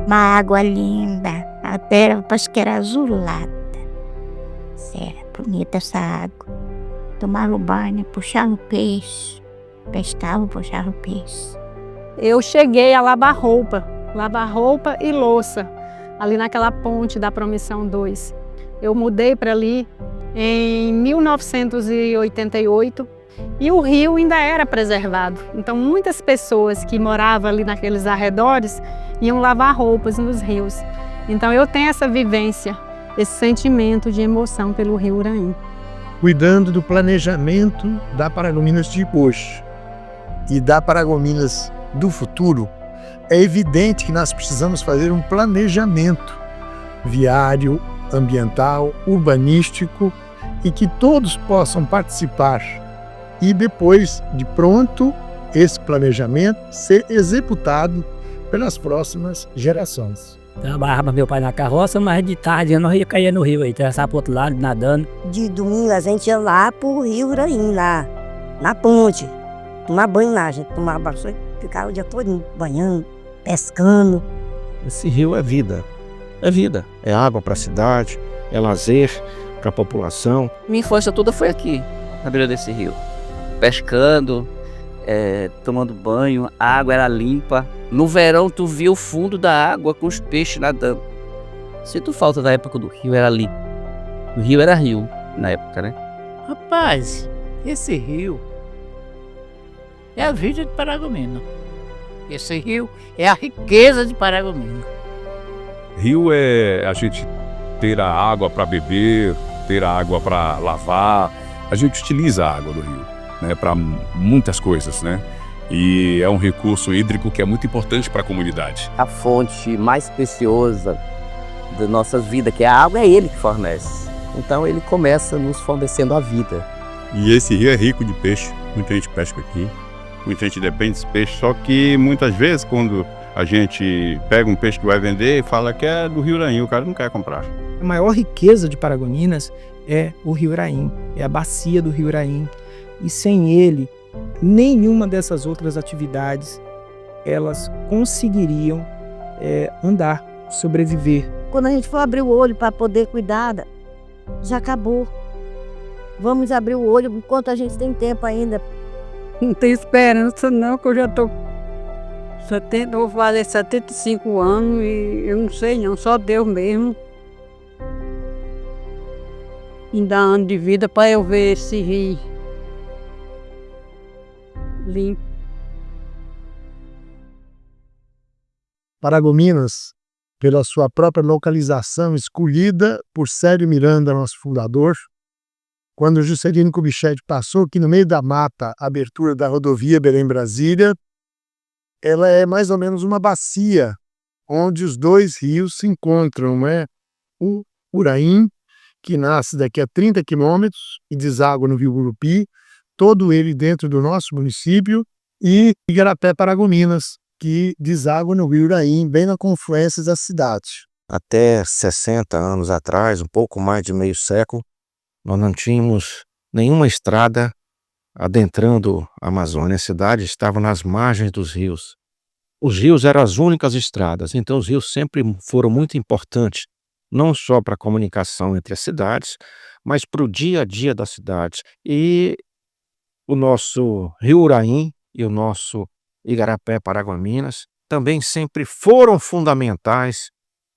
Uma água linda, até parece que era azulada. Era bonita essa água. Tomava o banho, puxava o peixe, pescava, puxava o peixe. Eu cheguei a lavar roupa e louça, ali naquela ponte da Promissão 2. Eu mudei para ali em 1988 e o rio ainda era preservado. Então muitas pessoas que moravam ali naqueles arredores iam lavar roupas nos rios. Então eu tenho essa vivência, esse sentimento de emoção pelo rio Uraim. Cuidando do planejamento da Paragominas de hoje e da Paragominas do futuro, é evidente que nós precisamos fazer um planejamento viário, ambiental, urbanístico e que todos possam participar e depois de pronto esse planejamento ser executado pelas próximas gerações. Trabalhava meu pai na carroça, mas de tarde nós ia cair no rio, atravessar para o outro lado, nadando. De domingo a gente ia lá pro rio Uraim, lá na ponte, tomar banho lá, a gente tomava banho, ficava o dia todo banhando, pescando. Esse rio é vida, é água para a cidade, é lazer para a população. Minha infância toda foi aqui, na beira desse rio, pescando, tomando banho, a água era limpa. No verão tu via o fundo da água com os peixes nadando. Sinto falta da época do rio, era limpo. O rio era rio na época, né? Rapaz, esse rio é a vida de Paragominas. Esse rio é a riqueza de Paragominas. Rio é a gente ter a água para beber, ter a água para lavar. A gente utiliza a água do rio, né, para muitas coisas, né? E é um recurso hídrico que é muito importante para a comunidade. A fonte mais preciosa da nossa vida, que é a água, é ele que fornece. Então ele começa nos fornecendo a vida. E esse rio é rico de peixe, muita gente pesca aqui, muita gente depende desse peixe, só que muitas vezes quando a gente pega um peixe que vai vender e fala que é do rio Uraim, o cara não quer comprar. A maior riqueza de Paragominas é o rio Uraim, é a bacia do rio Uraim. E sem ele, nenhuma dessas outras atividades elas conseguiriam andar, sobreviver. Quando a gente for abrir o olho para poder cuidar, já acabou. Vamos abrir o olho enquanto a gente tem tempo ainda. Não tem esperança não, que eu já tô vou fazer 75 anos e eu não sei não, só Deus mesmo. Me dá ano de vida para eu ver esse rio limpo. Paragominas, pela sua própria localização escolhida por Célio Miranda, nosso fundador, quando Juscelino Kubitschek passou aqui no meio da mata, a abertura da rodovia Belém-Brasília, ela é mais ou menos uma bacia onde os dois rios se encontram, né? O Uraim, que nasce daqui a 30 quilômetros e deságua no Rio Gurupi, todo ele dentro do nosso município, e Igarapé Paragominas, que deságua no Rio Uraim, bem na confluência das cidades. Até 60 anos atrás, um pouco mais de meio século, nós não tínhamos nenhuma estrada adentrando a Amazônia. A cidade estava nas margens dos rios. Os rios eram as únicas estradas, então os rios sempre foram muito importantes, não só para a comunicação entre as cidades, mas para o dia a dia das cidades. E o nosso Rio Uraim e o nosso Igarapé Paragominas também sempre foram fundamentais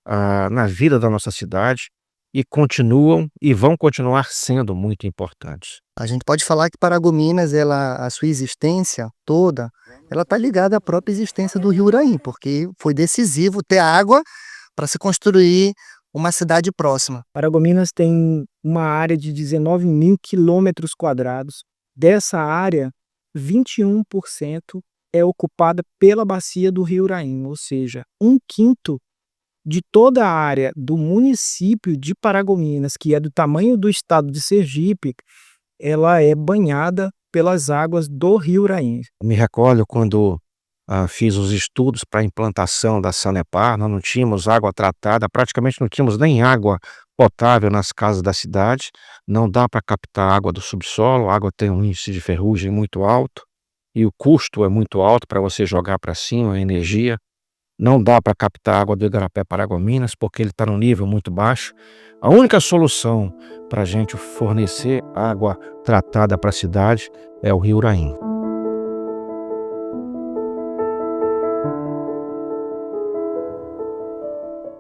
na vida da nossa cidade e continuam e vão continuar sendo muito importantes. A gente pode falar que Paragominas, a sua existência toda, ela está ligada à própria existência do Rio Uraim, porque foi decisivo ter água para se construir uma cidade próxima. Paragominas tem uma área de 19 mil quilômetros quadrados. Dessa área, 21% é ocupada pela bacia do Rio Uraim, ou seja, 1/5 de toda a área do município de Paragominas, que é do tamanho do estado de Sergipe, ela é banhada pelas águas do Rio Uraim. Me recordo quando fiz os estudos para a implantação da Sanepar, nós não tínhamos água tratada, praticamente não tínhamos nem água potável nas casas da cidade, não dá para captar água do subsolo, a água tem um índice de ferrugem muito alto e o custo é muito alto para você jogar para cima a energia. não dá para captar água do Igarapé Paragominas porque ele está no nível muito baixo. A única solução para a gente fornecer água tratada para a cidade é o Rio Uraim.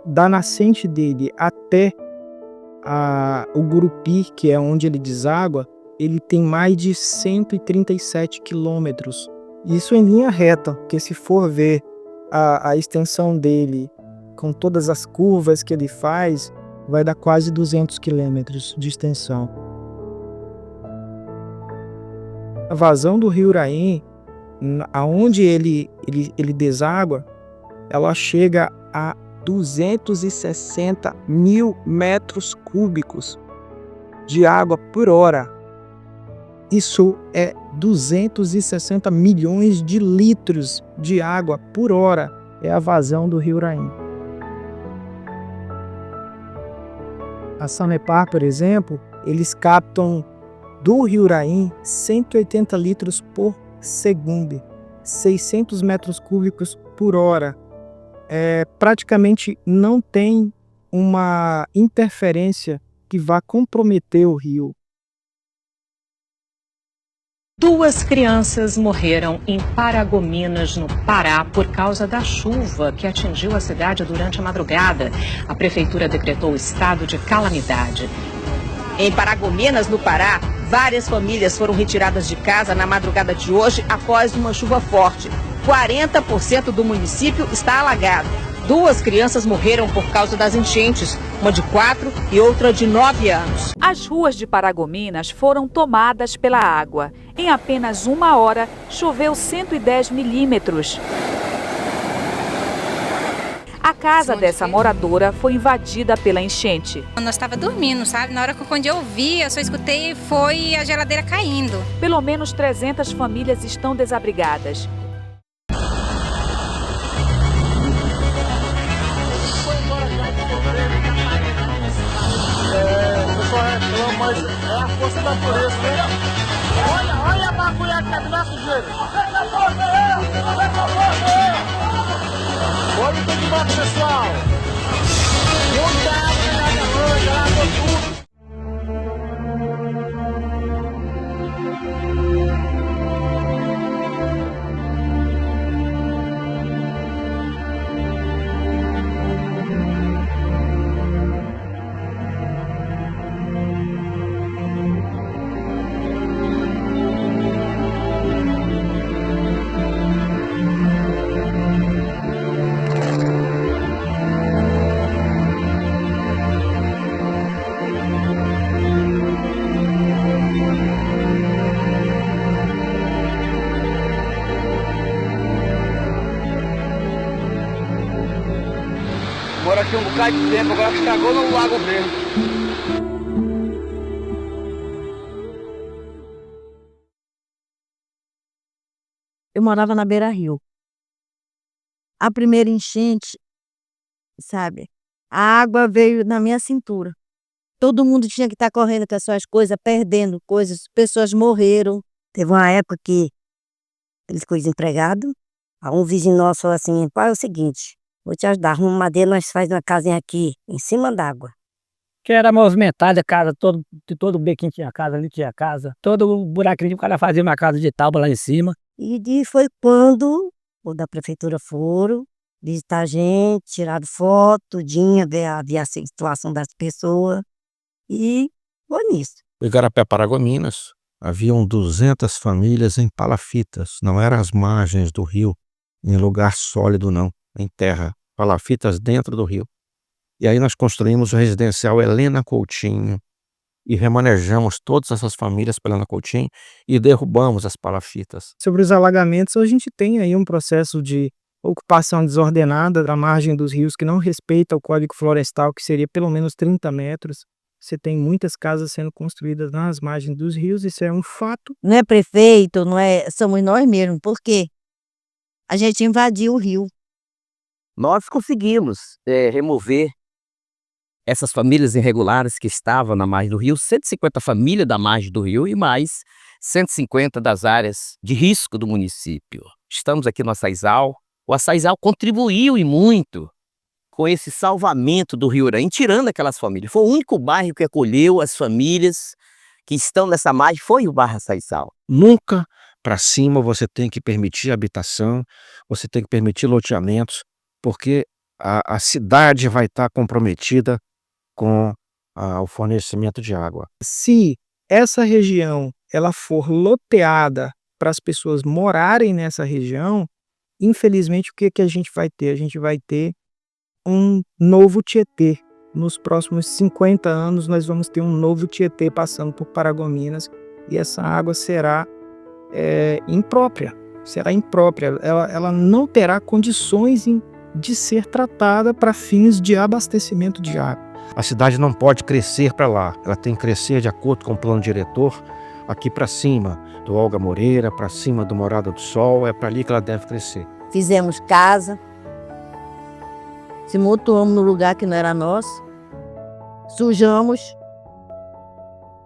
Da nascente dele até o Gurupi, que é onde ele deságua, ele tem mais de 137 quilômetros. Isso em linha reta, porque se for ver a extensão dele com todas as curvas que ele faz, vai dar quase 200 quilômetros de extensão. A vazão do Rio Uraim, aonde ele deságua, ela chega a 260 mil metros cúbicos de água por hora. Isso é 260 milhões de litros de água por hora. É a vazão do Rio Uraim. A Sanepar, por exemplo, eles captam do Rio Uraim 180 litros por segundo, 600 metros cúbicos por hora. Praticamente não tem uma interferência que vá comprometer o rio. 2 crianças morreram em Paragominas, no Pará, por causa da chuva que atingiu a cidade durante a madrugada. A prefeitura decretou estado de calamidade. Em Paragominas, no Pará, várias famílias foram retiradas de casa na madrugada de hoje após uma chuva forte. 40% do município está alagado. 2 crianças morreram por causa das enchentes, uma de 4 e outra de 9 anos. As ruas de Paragominas foram tomadas pela água. Em apenas 1 hora, choveu 110 milímetros. A casa dessa moradora foi invadida pela enchente. Nós estava dormindo, sabe? Na hora que quando eu vi, eu só escutei foi a geladeira caindo. Pelo menos 300 famílias estão desabrigadas. Mas é a força da natureza, né? Olha a bagulha que tá na sujeira. Olha o que de baixo, pessoal. Muita água na garganta, água tudo. Mora aqui um bocado de tempo, agora estragou no lago mesmo. Eu morava na beira-rio. A primeira enchente, sabe? A água veio na minha cintura. Todo mundo tinha que estar correndo com as suas coisas, perdendo coisas. Pessoas morreram. Teve uma época que eles ficou desempregado. Um vizinho nosso falou assim: pai, é o seguinte, vou te ajudar, arruma madeira, nós faz uma casinha aqui, em cima d'água. Que era movimentada a casa, todo bequinho tinha casa, ali tinha casa. Todo buraquinho o cara fazia uma casa de tábua lá em cima. E foi quando o da prefeitura foram visitar a gente, tiraram foto, tudinho, ver a situação das pessoas. E foi nisso. O Igarapé Paragominas, haviam 200 famílias em palafitas, não eram as margens do rio, em lugar sólido não, em terra, palafitas dentro do rio. E aí nós construímos o residencial Helena Coutinho e remanejamos todas essas famílias pela Helena Coutinho e derrubamos as palafitas. Sobre os alagamentos, a gente tem aí um processo de ocupação desordenada da margem dos rios que não respeita o Código Florestal, que seria pelo menos 30 metros. Você tem muitas casas sendo construídas nas margens dos rios, isso é um fato. Não é prefeito, não é, somos nós mesmos, por quê? A gente invadiu o rio. Nós conseguimos remover essas famílias irregulares que estavam na margem do rio, 150 famílias da margem do rio e mais 150 das áreas de risco do município. Estamos aqui no Açaizal, O Açaizal contribuiu e muito com esse salvamento do Rio Uraim, tirando aquelas famílias. Foi o único bairro que acolheu as famílias que estão nessa margem, foi o bairro Açaizal. Nunca para cima você tem que permitir habitação, você tem que permitir loteamentos, porque a cidade vai estar comprometida com o fornecimento de água. Se essa região ela for loteada para as pessoas morarem nessa região, infelizmente o que a gente vai ter? A gente vai ter um novo Tietê. Nos próximos 50 anos nós vamos ter um novo Tietê passando por Paragominas e essa água será imprópria. Ela não terá condições de ser tratada para fins de abastecimento de água. A cidade não pode crescer para lá, ela tem que crescer de acordo com o plano diretor, aqui para cima do Olga Moreira, para cima do Morada do Sol, é para ali que ela deve crescer. Fizemos casa, se mutuamos no lugar que não era nosso, sujamos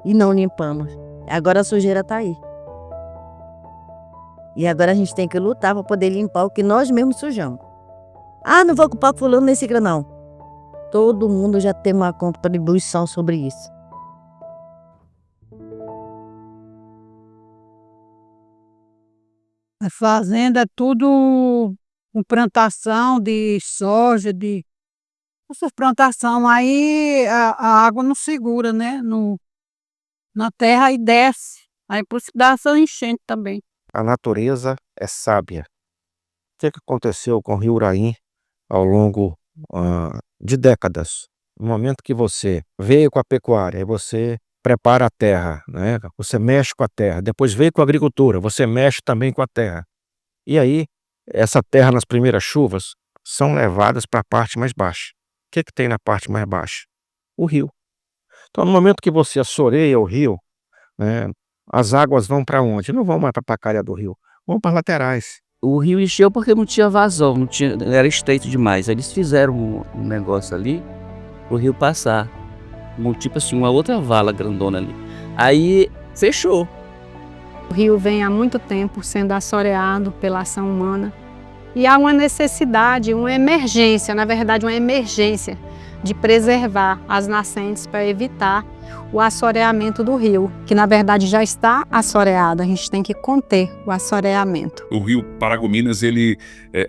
e não limpamos. Agora a sujeira está aí. E agora a gente tem que lutar para poder limpar o que nós mesmos sujamos. Ah, não vou culpar fulano nem ciclo, não. Todo mundo já tem uma contribuição sobre isso. A fazenda é tudo com plantação de soja, de essas plantações. Aí a água não segura, né? Na terra e desce. Aí por isso dá essa enchente também. A natureza é sábia. O que aconteceu com o Rio Uraim ao longo de décadas? No momento que você veio com a pecuária, aí você prepara a terra, né? Você mexe com a terra. Depois veio com a agricultura, você mexe também com a terra. E aí, essa terra nas primeiras chuvas são levadas para a parte mais baixa. O que tem na parte mais baixa? O rio. Então, no momento que você assoreia o rio, né, as águas vão para onde? Não vão mais para a pacalha do rio, vão para as laterais. O rio encheu porque não tinha vazão, era estreito demais. Aí eles fizeram um negócio ali pro rio passar. Tipo assim, uma outra vala grandona ali. Aí fechou. O rio vem há muito tempo sendo assoreado pela ação humana. E há uma necessidade, uma emergência, na verdade uma emergência de preservar as nascentes para evitar o assoreamento do rio, que na verdade já está assoreado, a gente tem que conter o assoreamento. O rio Paragominas,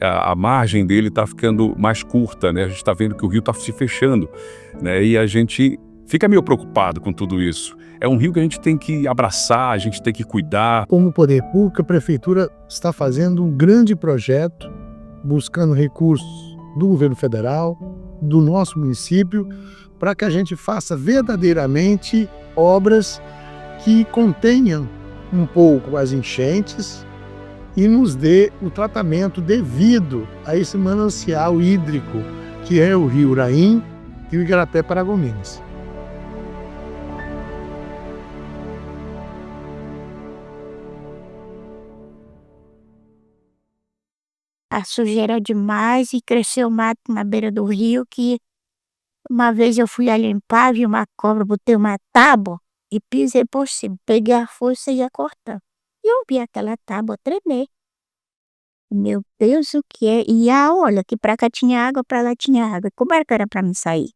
a margem dele está ficando mais curta, né? A gente está vendo que o rio está se fechando, né? E a gente fica meio preocupado com tudo isso. É um rio que a gente tem que abraçar, a gente tem que cuidar. Como poder público, a Prefeitura está fazendo um grande projeto, buscando recursos do governo federal, do nosso município, para que a gente faça verdadeiramente obras que contenham um pouco as enchentes e nos dê o tratamento devido a esse manancial hídrico que é o Rio Uraim e o Igarapé Paragominas. A sujeira demais e cresceu mato na beira do rio que uma vez eu fui a limpar, vi uma cobra, botei uma tábua e pisei por cima. Peguei a força e ia cortando. E eu vi aquela tábua tremer. Meu Deus, o que é? E olha, que pra cá tinha água, pra lá tinha água. Como era que era pra mim sair?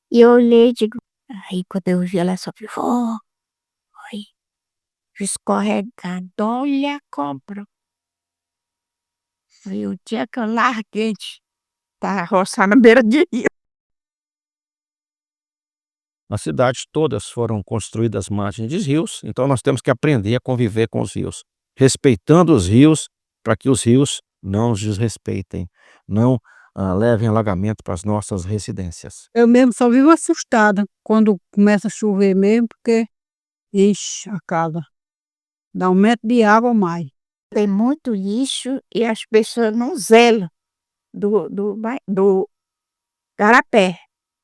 E eu olhei e digo, aí quando eu vi ela só ficou, escorregando, olha a cobra. E o dia que eu larguei tá roçar na beira de rio. As cidades todas foram construídas às margens de rios, então nós temos que aprender a conviver com os rios, respeitando os rios para que os rios não os desrespeitem, não levem alagamento para as nossas residências. Eu mesmo só vivo assustada quando começa a chover mesmo, porque enche a casa. Dá 1 metro de água ou mais. Tem muito lixo e as pessoas não zelam do Igarapé.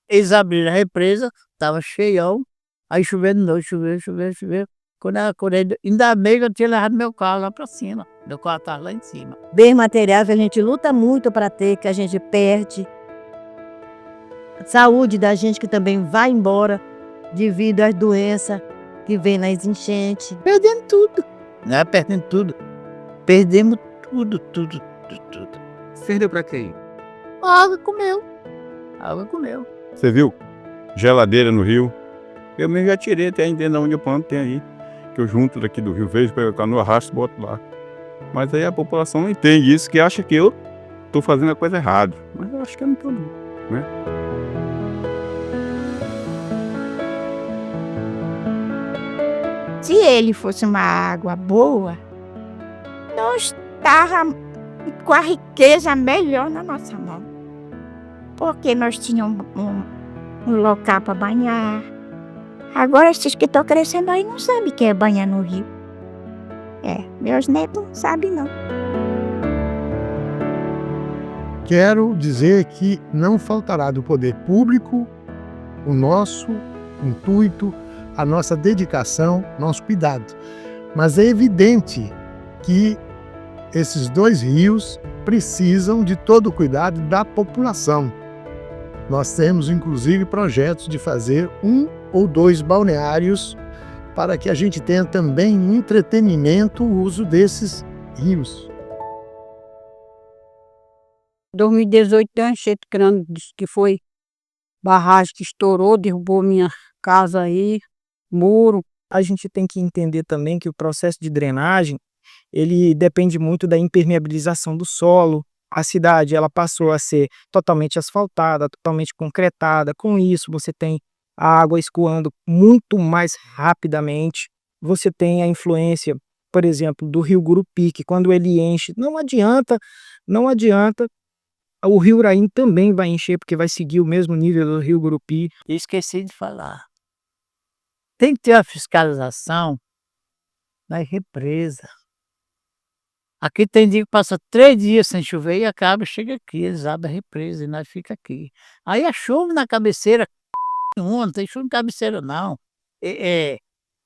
Eles abriram a represa, estava cheião, aí choveu de noite, choveu. Quando ainda bem que eu tinha levado meu carro lá para cima, meu carro estava lá em cima. Bens materiais a gente luta muito para ter, que a gente perde. A saúde da gente que também vai embora devido às doenças que vêm nas enchentes. Perdendo tudo, né? Perdendo tudo. Perdemos tudo. Perdeu pra quem? A água comeu. A água comeu. Você viu? Geladeira no rio. Eu mesmo já tirei até aí dentro da onde eu planto, tem aí. Que eu junto daqui do rio, vejo, pego a canoa, arrasto e boto lá. Mas aí a população não entende isso, que acha que eu tô fazendo a coisa errada. Mas eu acho que eu não tô, não, né? Se ele fosse uma água boa, nós estávamos com a riqueza melhor na nossa mão. Porque nós tínhamos um local para banhar. Agora esses que estão crescendo aí não sabem o que é banhar no rio. Meus netos não sabem não. Quero dizer que não faltará do poder público o nosso intuito, a nossa dedicação, nosso cuidado. Mas é evidente que esses 2 rios precisam de todo o cuidado da população. Nós temos, inclusive, projetos de fazer 1 ou 2 balneários para que a gente tenha também um entretenimento, o uso desses rios. 2018 deu uma enchente grande, disse que foi barragem que estourou, derrubou minha casa aí, muro. A gente tem que entender também que o processo de drenagem, ele depende muito da impermeabilização do solo. A cidade, ela passou a ser totalmente asfaltada, totalmente concretada. Com isso, você tem a água escoando muito mais rapidamente. Você tem a influência, por exemplo, do rio Gurupi, que quando ele enche, não adianta, o rio Uraim também vai encher, porque vai seguir o mesmo nível do rio Gurupi. E esqueci de falar. Tem que ter a fiscalização nas represas. Aqui tem dia que passa 3 dias sem chover e acaba, chega aqui, eles abrem a represa e nós fica aqui. Aí a chuva na cabeceira, não tem chuva na cabeceira não.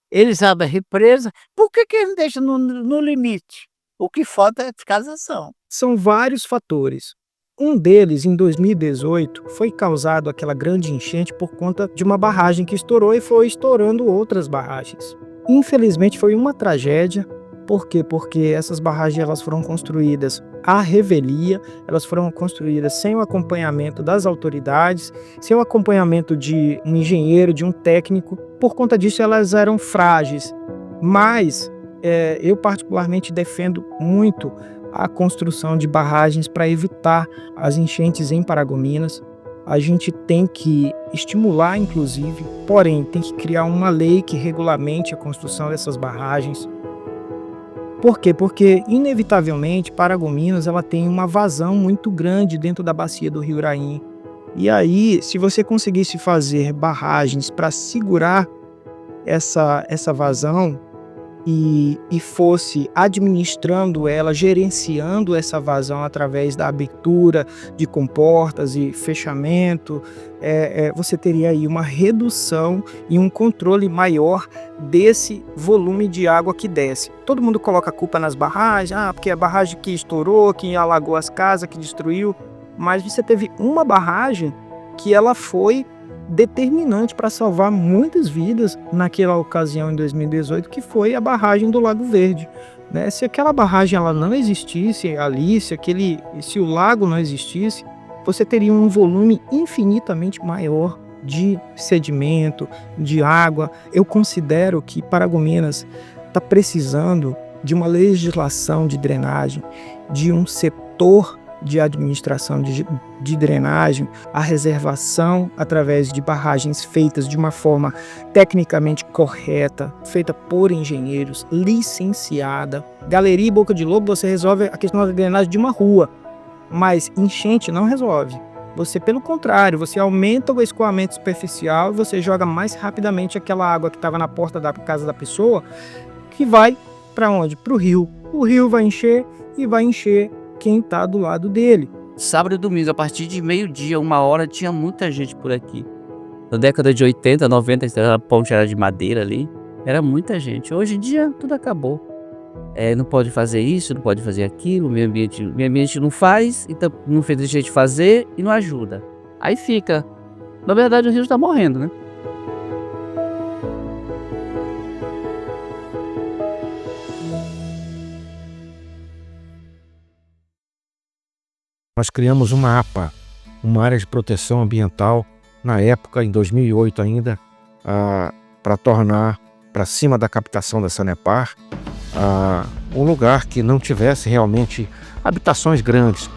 Eles abrem a represa, por que eles não deixam no limite? O que falta é fiscalização. São vários fatores. Um deles, em 2018, foi causado aquela grande enchente por conta de uma barragem que estourou e foi estourando outras barragens. Infelizmente foi uma tragédia. Por quê? Porque essas barragens elas foram construídas à revelia, elas foram construídas sem o acompanhamento das autoridades, sem o acompanhamento de um engenheiro, de um técnico. Por conta disso elas eram frágeis. Mas eu particularmente defendo muito a construção de barragens para evitar as enchentes em Paragominas. A gente tem que estimular, inclusive, porém tem que criar uma lei que regulamente a construção dessas barragens. Por quê? Porque, inevitavelmente, Paragominas ela tem uma vazão muito grande dentro da bacia do Rio Uraim. E aí, se você conseguisse fazer barragens para segurar essa vazão e fosse administrando ela, gerenciando essa vazão através da abertura de comportas e fechamento, você teria aí uma redução e um controle maior desse volume de água que desce. Todo mundo coloca a culpa nas barragens, porque a barragem que estourou, que alagou as casas, que destruiu, mas você teve uma barragem que ela foi determinante para salvar muitas vidas naquela ocasião em 2018, que foi a barragem do Lago Verde, né? Se aquela barragem ela não existisse ali, se o lago não existisse, você teria um volume infinitamente maior de sedimento, de água. Eu considero que Paragominas está precisando de uma legislação de drenagem, de um setor de administração de drenagem, a reservação através de barragens feitas de uma forma tecnicamente correta, feita por engenheiros, licenciada. Galeria e Boca de Lobo, você resolve a questão da drenagem de uma rua, mas enchente não resolve. Você, pelo contrário, você aumenta o escoamento superficial e você joga mais rapidamente aquela água que estava na porta da casa da pessoa, que vai para onde? Para o rio. O rio vai encher e vai encher quem está do lado dele. Sábado e domingo, a partir de meio-dia, 1h, tinha muita gente por aqui. Na década de 80, 90, a ponte era de madeira ali. Era muita gente. Hoje em dia, tudo acabou. Não pode fazer isso, não pode fazer aquilo. O meio ambiente não faz, então não fez de jeito de fazer e não ajuda. Aí fica. Na verdade, o rio está morrendo, né? Nós criamos uma APA, uma área de proteção ambiental, na época, em 2008 ainda, para tornar, para cima da captação da Sanepar, um lugar que não tivesse realmente habitações grandes.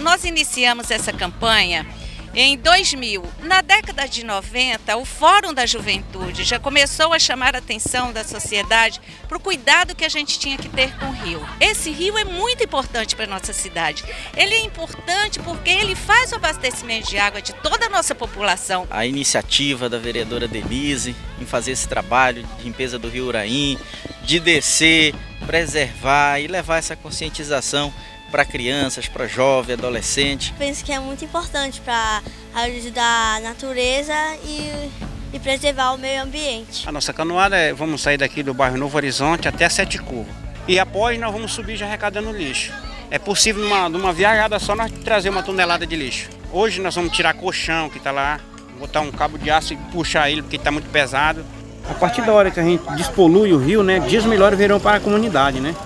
Nós iniciamos essa campanha em 2000. Na década de 90, o Fórum da Juventude já começou a chamar a atenção da sociedade para o cuidado que a gente tinha que ter com o rio. Esse rio é muito importante para a nossa cidade. Ele é importante porque ele faz o abastecimento de água de toda a nossa população. A iniciativa da vereadora Denise em fazer esse trabalho de limpeza do Rio Uraim, de descer, preservar e levar essa conscientização para crianças, para jovens, adolescentes. Penso que é muito importante para ajudar a natureza e preservar o meio ambiente. A nossa canoada vamos sair daqui do bairro Novo Horizonte até Sete Curvas. E após nós vamos subir já arrecadando lixo. É possível numa viajada só nós trazer 1 tonelada de lixo. Hoje nós vamos tirar colchão que está lá, botar um cabo de aço e puxar ele porque está muito pesado. A partir da hora que a gente despolui o rio, né, dias melhores virão para a comunidade, né?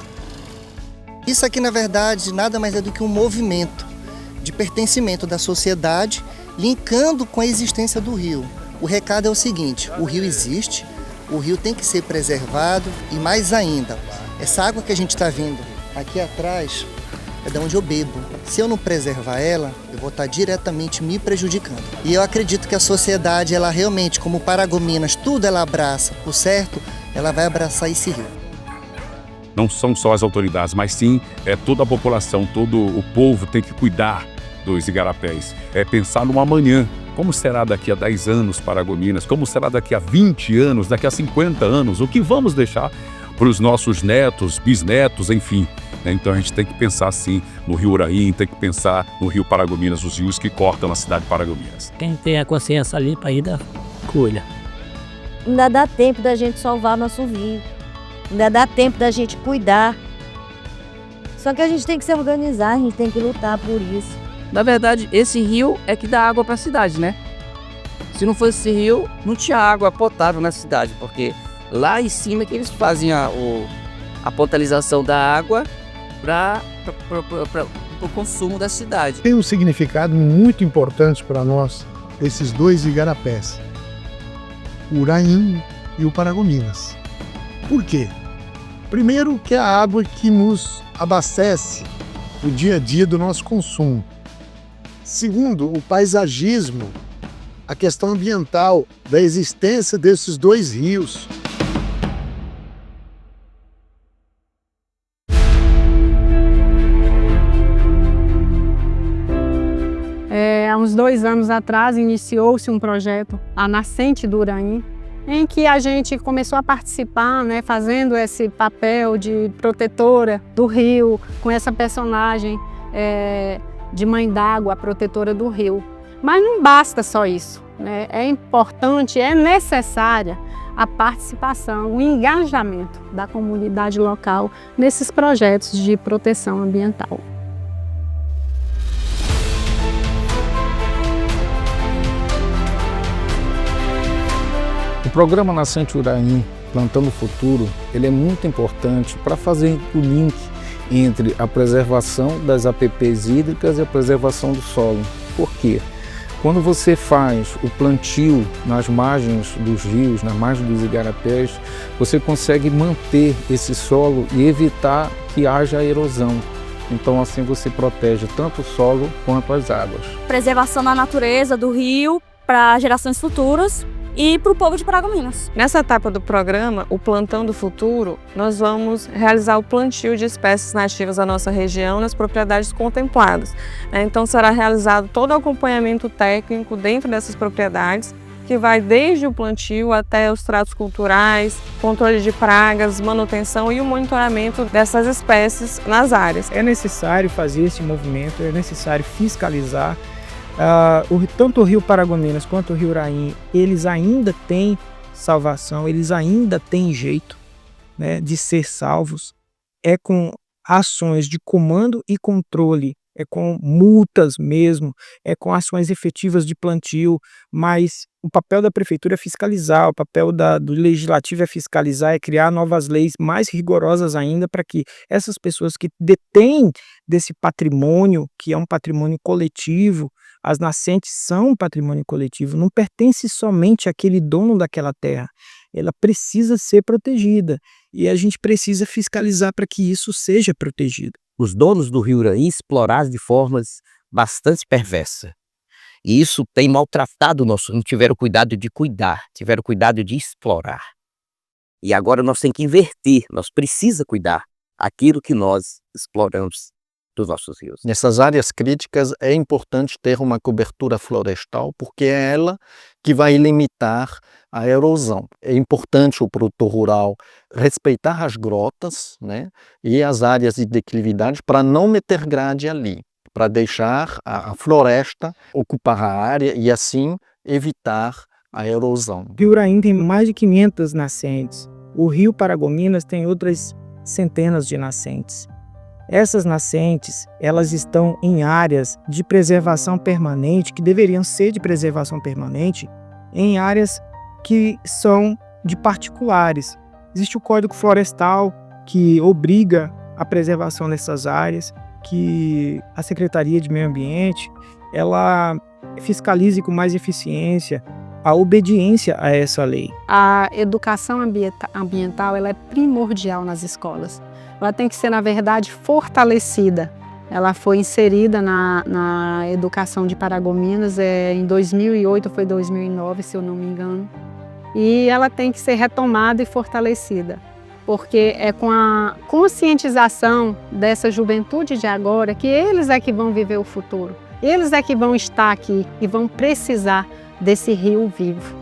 Isso aqui, na verdade, nada mais é do que um movimento de pertencimento da sociedade, linkando com a existência do rio. O recado é o seguinte: o rio existe, o rio tem que ser preservado e, mais ainda, essa água que a gente está vendo aqui atrás é de onde eu bebo. Se eu não preservar ela, eu vou estar diretamente me prejudicando. E eu acredito que a sociedade, ela realmente, como Paragominas, tudo ela abraça, por certo, ela vai abraçar esse rio. Não são só as autoridades, mas sim toda a população, todo o povo tem que cuidar dos igarapés. Pensar no amanhã. Como será daqui a 10 anos Paragominas? Como será daqui a 20 anos, daqui a 50 anos? O que vamos deixar para os nossos netos, bisnetos, enfim. Então a gente tem que pensar assim no Rio Uraim, tem que pensar no Rio Paragominas, os rios que cortam a cidade de Paragominas. Quem tem a consciência limpa ainda cuida. Ainda dá tempo da gente salvar nosso rio. Ainda dá tempo da gente cuidar. Só que a gente tem que se organizar, a gente tem que lutar por isso. Na verdade, esse rio é que dá água para a cidade, né? Se não fosse esse rio, não tinha água potável na cidade, porque lá em cima é que eles fazem a potabilização da água para o consumo da cidade. Tem um significado muito importante para nós, esses dois igarapés, o Uraim e o Paragominas. Por quê? Primeiro, que é a água que nos abastece o dia a dia do nosso consumo. Segundo, o paisagismo, a questão ambiental da existência desses dois rios. Há uns 2 anos atrás, iniciou-se um projeto, a Nascente do Uraim, em que a gente começou a participar, né, fazendo esse papel de protetora do rio, com essa personagem de mãe d'água, a protetora do rio. Mas não basta só isso, né? É importante, é necessária a participação, o engajamento da comunidade local nesses projetos de proteção ambiental. O programa Nascente Uraim, Plantando o Futuro, ele é muito importante para fazer o link entre a preservação das APPs hídricas e a preservação do solo. Por quê? Quando você faz o plantio nas margens dos rios, nas margens dos igarapés, você consegue manter esse solo e evitar que haja erosão. Então assim você protege tanto o solo quanto as águas. Preservação da natureza, do rio, para gerações futuras e para o povo de Paragominas. Nessa etapa do programa, o Plantão do Futuro, nós vamos realizar o plantio de espécies nativas da nossa região nas propriedades contempladas. Então será realizado todo o acompanhamento técnico dentro dessas propriedades, que vai desde o plantio até os tratos culturais, controle de pragas, manutenção e o monitoramento dessas espécies nas áreas. É necessário fazer esse movimento, é necessário fiscalizar. Tanto o Rio Paragominas quanto o Rio Uraim, eles ainda têm salvação, eles ainda têm jeito, né, de ser salvos. É com ações de comando e controle é com multas mesmo, é com ações efetivas de plantio, mas o papel da prefeitura é fiscalizar, o papel do legislativo é fiscalizar, é criar novas leis mais rigorosas ainda para que essas pessoas que detêm desse patrimônio, que é um patrimônio coletivo, as nascentes são um patrimônio coletivo, não pertence somente àquele dono daquela terra, ela precisa ser protegida e a gente precisa fiscalizar para que isso seja protegido. Os donos do Rio Uraim exploraram de formas bastante perversas. E isso tem maltratado o nosso, não tiveram cuidado de cuidar, tiveram cuidado de explorar. E agora nós temos que inverter, nós precisamos cuidar aquilo que nós exploramos dos nossos rios. Nessas áreas críticas é importante ter uma cobertura florestal, porque é ela que vai limitar a erosão. É importante o produtor rural respeitar as grotas, né, e as áreas de declividade para não meter grade ali, para deixar a floresta ocupar a área e assim evitar a erosão. O Rio Uraim tem mais de 500 nascentes. O Rio Paragominas tem outras centenas de nascentes. Essas nascentes, elas estão em áreas de preservação permanente, que deveriam ser de preservação permanente, em áreas que são de particulares. Existe o Código Florestal, que obriga a preservação dessas áreas, que a Secretaria de Meio Ambiente, ela fiscalize com mais eficiência a obediência a essa lei. A educação ambiental ela é primordial nas escolas. Ela tem que ser, na verdade, fortalecida. Ela foi inserida na educação de Paragominas em 2008, foi 2009, se eu não me engano. E ela tem que ser retomada e fortalecida, porque é com a conscientização dessa juventude de agora que eles é que vão viver o futuro. Eles é que vão estar aqui e vão precisar desse rio vivo.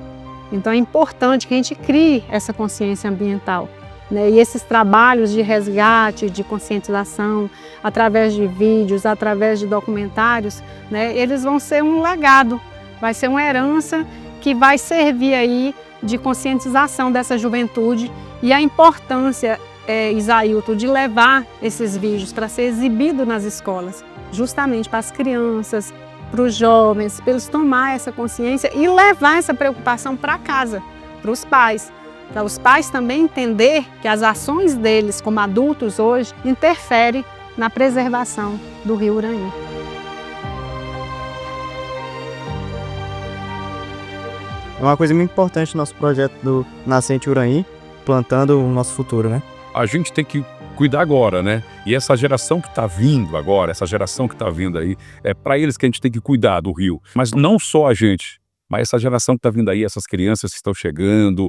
Então é importante que a gente crie essa consciência ambiental. E esses trabalhos de resgate, de conscientização, através de vídeos, através de documentários, eles vão ser um legado, vai ser uma herança que vai servir aí de conscientização dessa juventude e a importância, Isailton, de levar esses vídeos para ser exibido nas escolas, justamente para as crianças, para os jovens, para eles tomar essa consciência e levar essa preocupação para casa, para os pais. Para os pais também entender que as ações deles como adultos hoje interferem na preservação do Rio Uraim. É uma coisa muito importante no nosso projeto do Nascente Uraim, plantando o nosso futuro, né? A gente tem que cuidar agora, né? E essa geração que está vindo agora, essa geração que está vindo aí, é para eles que a gente tem que cuidar do rio. Mas não só a gente. Mas essa geração que está vindo aí, essas crianças que estão chegando,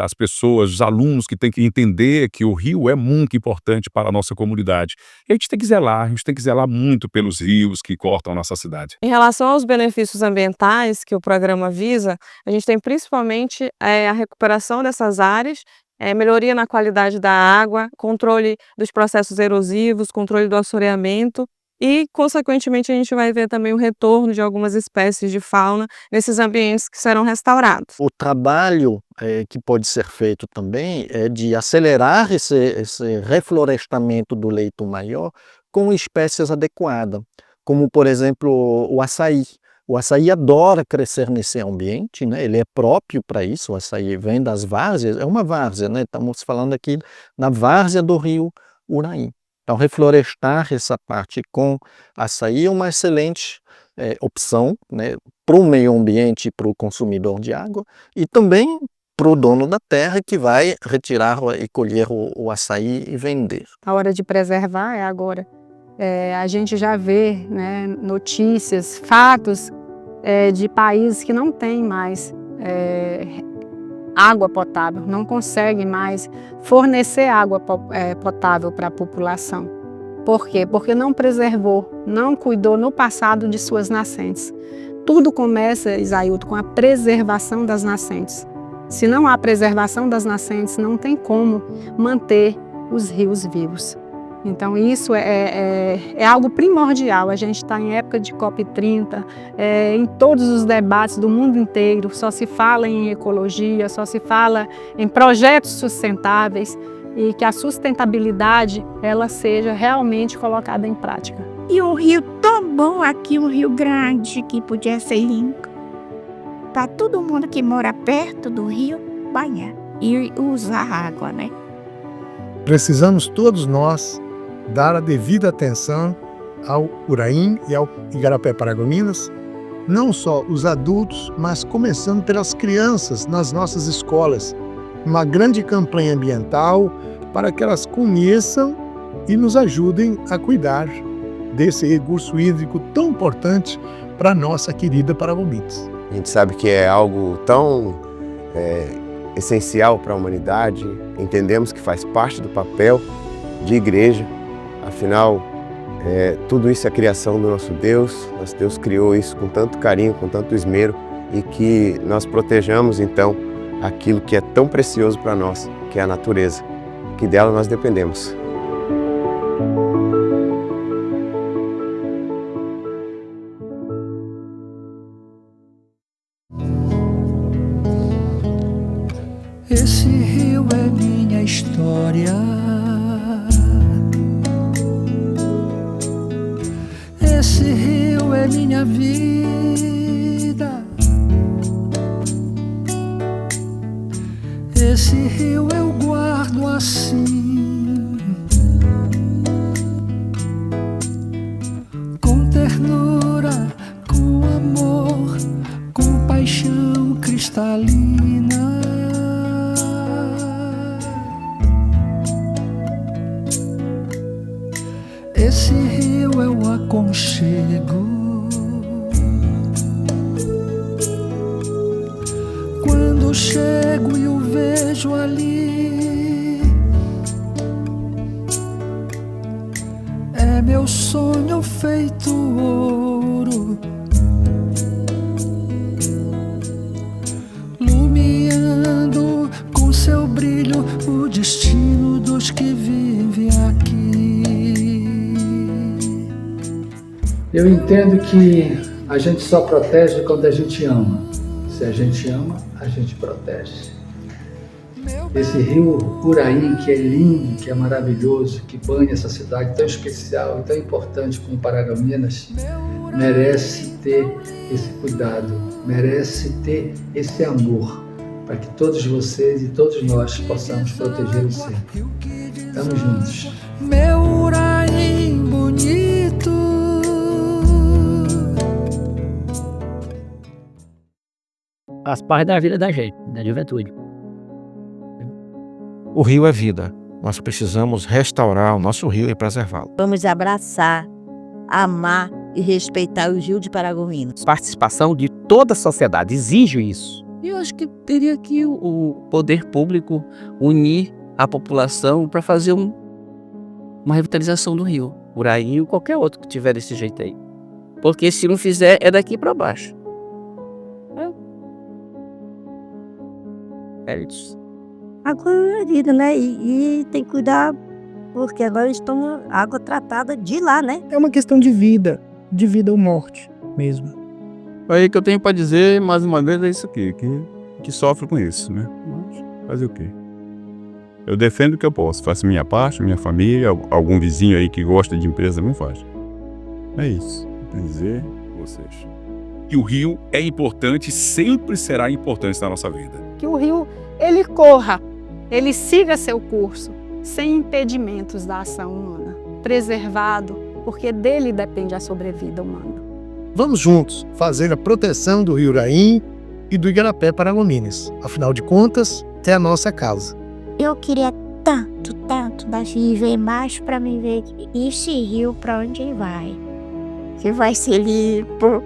as pessoas, os alunos que têm que entender que o rio é muito importante para a nossa comunidade. E a gente tem que zelar muito pelos rios que cortam a nossa cidade. Em relação aos benefícios ambientais que o programa visa, a gente tem principalmente a recuperação dessas áreas, melhoria na qualidade da água, controle dos processos erosivos, controle do assoreamento. E, consequentemente, a gente vai ver também o retorno de algumas espécies de fauna nesses ambientes que serão restaurados. O trabalho que pode ser feito também é de acelerar esse reflorestamento do leito maior com espécies adequadas, como, por exemplo, o açaí. O açaí adora crescer nesse ambiente, né? Ele é próprio para isso, o açaí vem das várzeas, é uma várzea, né? Estamos falando aqui na várzea do rio Uraim. Então, reflorestar essa parte com açaí é uma excelente opção, né, para o meio ambiente e para o consumidor de água e também para o dono da terra que vai retirar e colher o açaí e vender. A hora de preservar é agora. A gente já vê, né, notícias, fatos de países que não têm mais água potável, não conseguem mais fornecer água potável para a população. Por quê? Porque não preservou, não cuidou no passado de suas nascentes. Tudo começa, Isailton, com a preservação das nascentes. Se não há preservação das nascentes, não tem como manter os rios vivos. Então isso é algo primordial. A gente está em época de COP30, em todos os debates do mundo inteiro, só se fala em ecologia, só se fala em projetos sustentáveis e que a sustentabilidade ela seja realmente colocada em prática. E um rio tão bom aqui, um rio grande que podia ser limpo. Para todo mundo que mora perto do rio banhar e usar água, né? Precisamos todos nós dar a devida atenção ao Uraim e ao Igarapé-Paragominas, não só os adultos, mas começando pelas crianças nas nossas escolas. Uma grande campanha ambiental para que elas conheçam e nos ajudem a cuidar desse recurso hídrico tão importante para a nossa querida Paragominas. A gente sabe que é algo tão essencial para a humanidade, entendemos que faz parte do papel de igreja, afinal, tudo isso é criação do nosso Deus criou isso com tanto carinho, com tanto esmero, e que nós protejamos então aquilo que é tão precioso para nós, que é a natureza, que dela nós dependemos. Esse rio é minha história. Esse rio é minha vida. Esse rio eu guardo assim, com ternura, com amor, com paixão cristalina. Esse rio é o aconchego. Quando chego e o vejo ali, é meu sonho feito ouro, lumiando com seu brilho o destino dos que vivem aqui. Eu entendo que a gente só protege quando a gente ama. Se a gente ama, a gente protege. Esse rio Uraim, que é lindo, que é maravilhoso, que banha essa cidade tão especial e tão importante como Paragominas, merece ter esse cuidado, merece ter esse amor, para que todos vocês e todos nós possamos protegê-lo sempre. Estamos juntos. Meu Uraim bonito. Faz parte da vida da gente, da juventude. O rio é vida. Nós precisamos restaurar o nosso rio e preservá-lo. Vamos abraçar, amar e respeitar o rio de Paragominas. Participação de toda a sociedade exige isso. E eu acho que teria que o poder público unir a população para fazer uma revitalização do rio. Uraim ou qualquer outro que tiver desse jeito aí. Porque se não fizer, é daqui para baixo. É isso. Água é vida, né? E tem que cuidar, porque agora eles tomam água tratada de lá, né? É uma questão de vida ou morte mesmo. Aí que eu tenho para dizer, mais uma vez, é isso aqui, que sofre com isso, né? Mas fazer o quê? Eu defendo o que eu posso, faço minha parte, minha família, algum vizinho aí que gosta de empresa também faz. É isso, eu tenho a dizer a vocês. Que o rio é importante e sempre será importante na nossa vida. Que o rio, ele corra, ele siga seu curso, sem impedimentos da ação humana, preservado, porque dele depende a sobrevida humana. Vamos juntos fazer a proteção do rio Uraim e do Igarapé-Paragominas. Afinal de contas, é a nossa casa. Eu queria tanto viver mais para me ver esse rio para onde vai. Se vai ser limpo,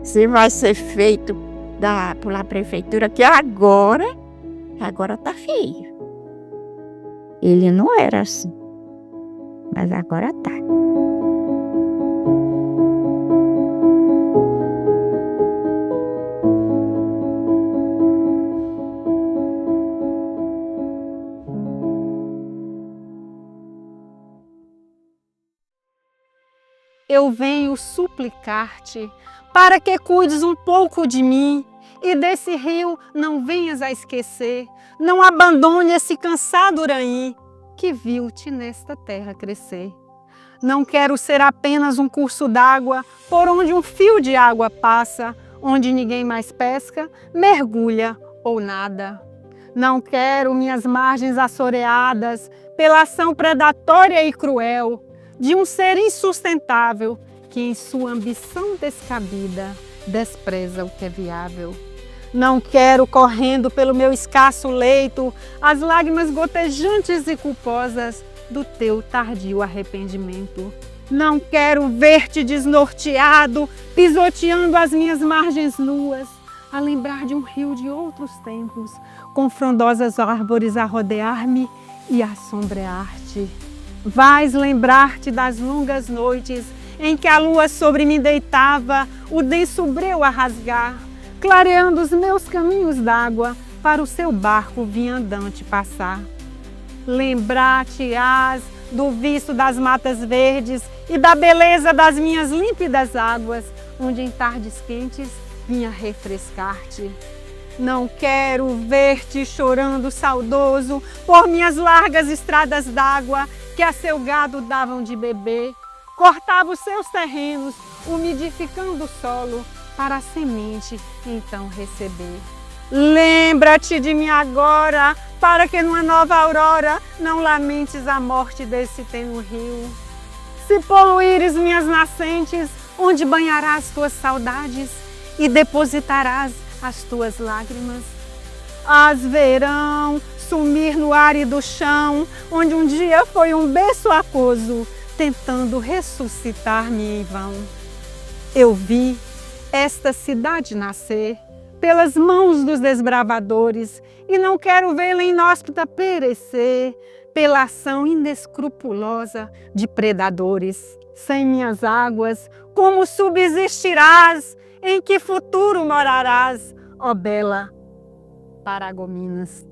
se vai ser feito pela prefeitura, que agora tá feio. Ele não era assim, mas agora tá. Eu venho suplicar-te para que cuides um pouco de mim e desse rio não venhas a esquecer, não abandone esse cansado Uraim que viu-te nesta terra crescer. Não quero ser apenas um curso d'água por onde um fio de água passa, onde ninguém mais pesca, mergulha ou nada. Não quero minhas margens assoreadas pela ação predatória e cruel de um ser insustentável que em sua ambição descabida despreza o que é viável. Não quero correndo pelo meu escasso leito as lágrimas gotejantes e culposas do teu tardio arrependimento. Não quero ver-te desnorteado, pisoteando as minhas margens nuas, a lembrar de um rio de outros tempos, com frondosas árvores a rodear-me e a sombrear-te. Vais lembrar-te das longas noites em que a lua sobre mim deitava, o denso breu a rasgar, clareando os meus caminhos d'água para o seu barco viandante passar. Lembrar-te-ás do viço das matas verdes e da beleza das minhas límpidas águas, onde em tardes quentes vinha refrescar-te. Não quero ver-te chorando saudoso por minhas largas estradas d'água que a seu gado davam de beber, cortava os seus terrenos, umidificando o solo para a semente então receber. Lembra-te de mim agora, para que numa nova aurora não lamentes a morte desse tênue rio. Se poluires minhas nascentes, onde banharás tuas saudades e depositarás as tuas lágrimas? As verão sumir no árido chão, onde um dia foi um berço aquoso, tentando ressuscitar-me em vão. Eu vi esta cidade nascer pelas mãos dos desbravadores e não quero vê-la inóspita perecer pela ação inescrupulosa de predadores. Sem minhas águas, como subsistirás? Em que futuro morarás, ó bela Paragominas?